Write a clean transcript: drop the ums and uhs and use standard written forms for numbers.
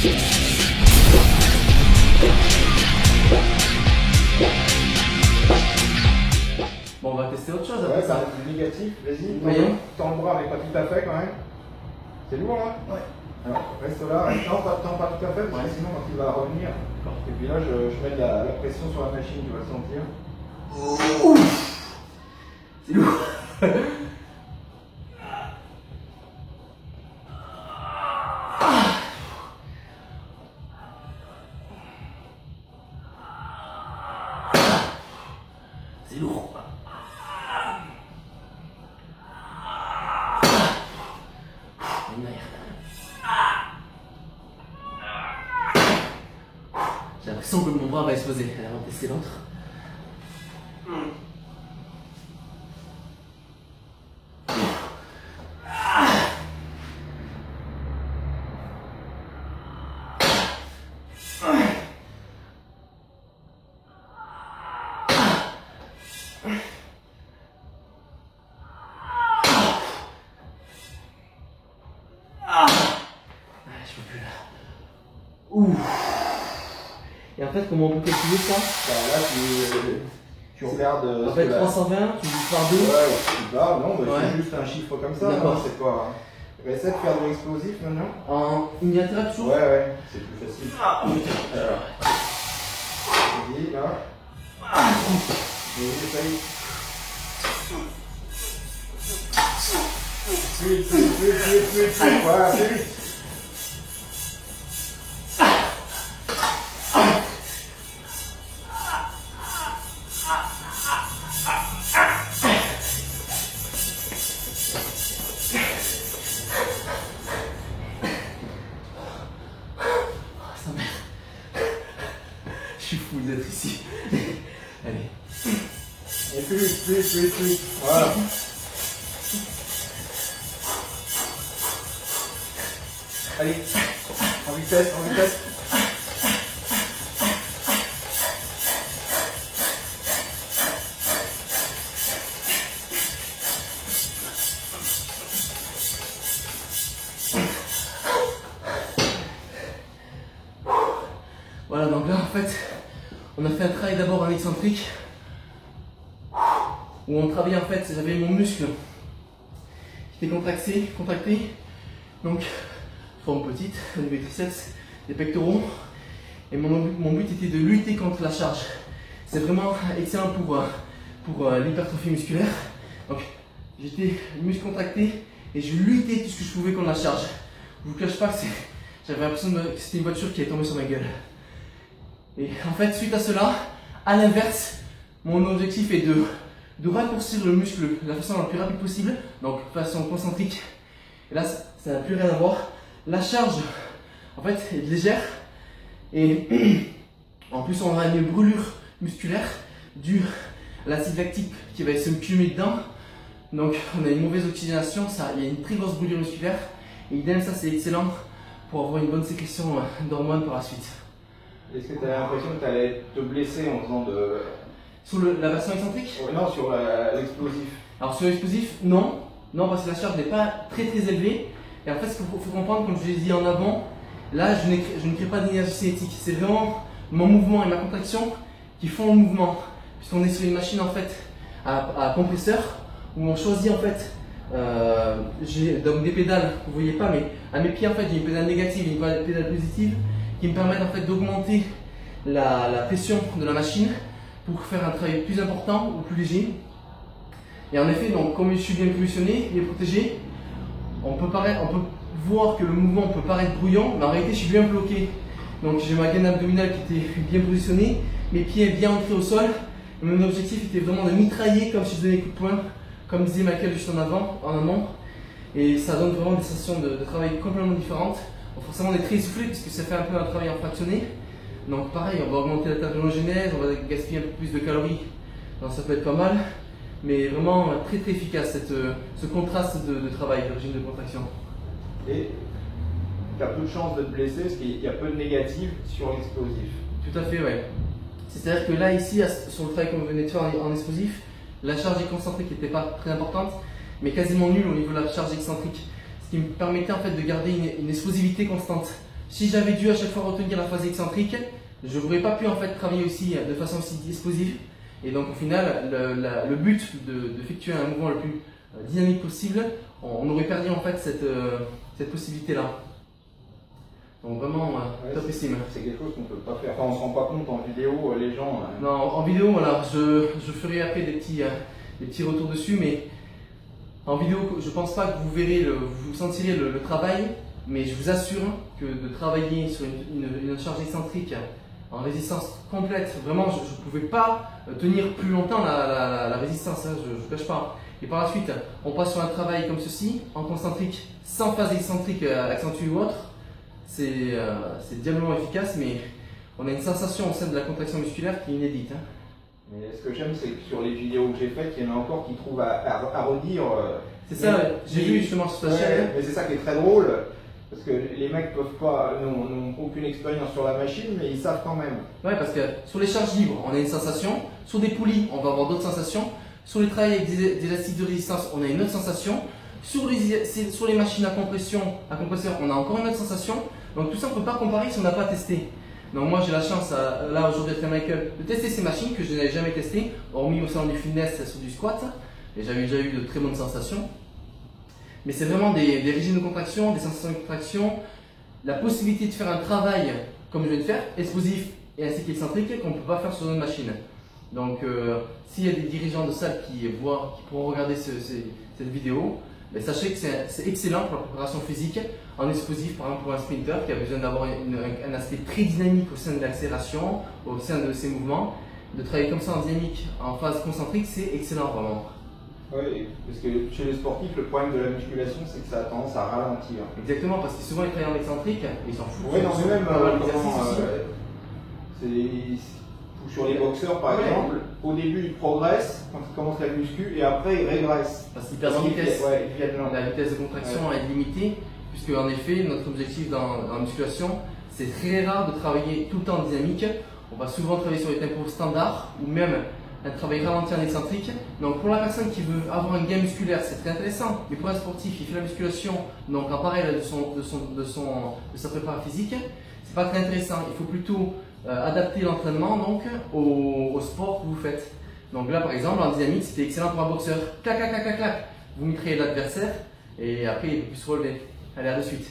Bon, on va tester autre chose. Ouais, ça reste du négatif. Vas-y, tends le bras, mais pas tout à fait quand même. C'est lourd là? Ouais. Alors, reste là, tends pas tout à fait, parce que sinon quand il va revenir. Et puis là, je mets la pression sur la machine, tu vas le sentir. C'est lourd. C'est lourd. J'ai l'impression que mon bras va exploser. Alors, on va tester l'autre. Je peux plus là. Ouh. Et en fait, comment on peut calculer ça? Bah là, tu regardes. En fait, 320, tu divises par 2. Ouais, tu vas, non, mais c'est juste un chiffre comme ça. D'accord. C'est pas. Essaie de faire de l'explosif maintenant. En unilatéral toujours? Ouais, c'est plus facile. Alors. Vas-y, là. Vas-y, essaye. Plus. Voilà, plus vite. Je suis fou d'être ici. Allez. Et plus. Voilà. Allez, en vitesse. Voilà, donc là en fait, on a fait un travail d'abord en excentrique où on travaillait en fait, j'avais mon muscle qui était contracté, donc forme petite, au niveau des triceps, des pectoraux, et mon but était de lutter contre la charge. C'est vraiment excellent pour l'hypertrophie musculaire. Donc j'étais muscle contracté et je luttais tout ce que je pouvais contre la charge. Je vous cache pas que j'avais l'impression que c'était une voiture qui est tombée sur ma gueule. Et en fait, suite à cela, à l'inverse, mon objectif est de raccourcir le muscle de la façon la plus rapide possible, donc façon concentrique. Et là, ça n'a plus rien à voir. La charge, en fait, est légère et en plus, on aura une brûlure musculaire due à l'acide lactique qui va se cumuler dedans. Donc, on a une mauvaise oxygénation, il y a une très grosse brûlure musculaire. Et idem, ça c'est excellent pour avoir une bonne sécrétion d'hormones par la suite. Est-ce que tu as l'impression que tu allais te blesser en faisant de. Sur la version excentrique? Non, sur l'explosif. Alors sur l'explosif, non, parce que la charge n'est pas très élevée. Et en fait, ce qu'il faut comprendre, comme je l'ai dit en avant, là je ne crée pas d'énergie cinétique. C'est vraiment mon mouvement et ma contraction qui font le mouvement. Puisqu'on est sur une machine en fait à compresseur où on choisit en fait, j'ai donc des pédales, vous ne voyez pas, mais à mes pieds en fait j'ai une pédale négative et une pédale positive qui me permettent en fait d'augmenter la pression de la machine pour faire un travail plus important ou plus léger. Et en effet, donc, comme je suis bien positionné, bien protégé, on peut voir que le mouvement peut paraître brouillon, mais en réalité je suis bien bloqué. Donc j'ai ma gaine abdominale qui était bien positionnée, mes pieds bien ancrés au sol. Et mon objectif était vraiment de mitrailler comme si je donnais des coups de poing, comme disait Michael juste en amont. Et ça donne vraiment des sensations de travail complètement différentes. Bon, forcément on est très essoufflé puisque ça fait un peu un travail en fractionné. Donc pareil, on va augmenter la thermogénèse, on va gaspiller un peu plus de calories. Donc ça peut être pas mal, mais vraiment très efficace ce contraste de travail, de régime de contraction. Et tu as peu de chances de te blesser parce qu'il y a peu de négatifs sur l'explosif. Tout à fait, oui. C'est-à-dire que là, ici, sur le travail qu'on venait de faire en explosif, la charge excentrique n'était pas très importante, mais quasiment nulle au niveau de la charge excentrique. Ce qui me permettait en fait de garder une explosivité constante. Si j'avais dû à chaque fois retenir la phase excentrique, je n'aurais pas pu en fait travailler aussi de façon aussi explosive. Et donc au final, le but d'effectuer un mouvement le plus dynamique possible, on aurait perdu en fait cette possibilité-là. Donc vraiment, topissime. C'est quelque chose qu'on ne peut pas faire. Enfin, on ne se rend pas compte en vidéo, les gens. Non, en vidéo, voilà, je ferai après des petits retours dessus, mais en vidéo, je ne pense pas que vous verrez, vous sentirez le travail, mais je vous assure que de travailler sur une charge excentrique en résistance complète, vraiment, je ne pouvais pas tenir plus longtemps la résistance, hein, je ne cache pas. Et par la suite, on passe sur un travail comme ceci, en concentrique, sans phase excentrique accentuée ou autre. C'est diablement efficace, mais on a une sensation au sein de la contraction musculaire qui est inédite. Hein. Mais ce que j'aime, c'est que sur les vidéos que j'ai faites, il y en a encore qui trouvent à redire. C'est ça, j'ai vu justement sur ta chaîne. Mais c'est ça qui est très drôle, parce que les mecs n'ont aucune expérience sur la machine, mais ils savent quand même. Ouais, parce que sur les charges libres, on a une sensation. Sur des poulies, on va avoir d'autres sensations. Sur les travails avec des élastiques de résistance, on a une autre sensation. Sur les machines à compresseur, on a encore une autre sensation. Donc tout ça, on ne peut pas comparer si on n'a pas testé. Donc moi, j'ai la chance, là aujourd'hui avec Michael, de tester ces machines que je n'avais jamais testées, hormis au salon du fitness sur du squat. Et j'avais déjà eu de très bonnes sensations. Mais c'est vraiment des régimes de contraction, des sensations de contraction, la possibilité de faire un travail, comme je viens de faire, explosif et ainsi qu'excentrique, qu'on ne peut pas faire sur une machine. Donc s'il y a des dirigeants de salle qui pourront regarder cette vidéo, ben, sachez que c'est excellent pour la préparation physique en explosif, par exemple pour un sprinter qui a besoin d'avoir un aspect très dynamique au sein de l'accélération, au sein de ses mouvements. De travailler comme ça en dynamique, en phase concentrique, c'est excellent vraiment. Oui, parce que chez les sportifs, le problème de la musculation, c'est que ça a tendance à ralentir. Exactement, parce que souvent ils travaillent en excentrique, ils s'en foutent. Oui, non, mais même sur les boxeurs par exemple, au début ils progressent quand ils commencent la muscu et après ils régressent. Parce qu'ils perdent en vitesse. La vitesse de contraction est limitée, puisque en effet, notre objectif dans la musculation, c'est très rare de travailler tout le temps en dynamique. On va souvent travailler sur les tempos standards ou même un travail ralenti en excentrique. Donc pour la personne qui veut avoir un gain musculaire, c'est très intéressant. Mais pour un sportif qui fait la musculation, donc en parallèle de sa préparation physique, c'est pas très intéressant. Il faut plutôt adapter l'entraînement donc au sport que vous faites. Donc là par exemple en dynamique, c'était excellent pour un boxeur. Clac, clac, clac, clac, clac. Vous mettrez l'adversaire et après il peut plus se relever. Allez, à de suite.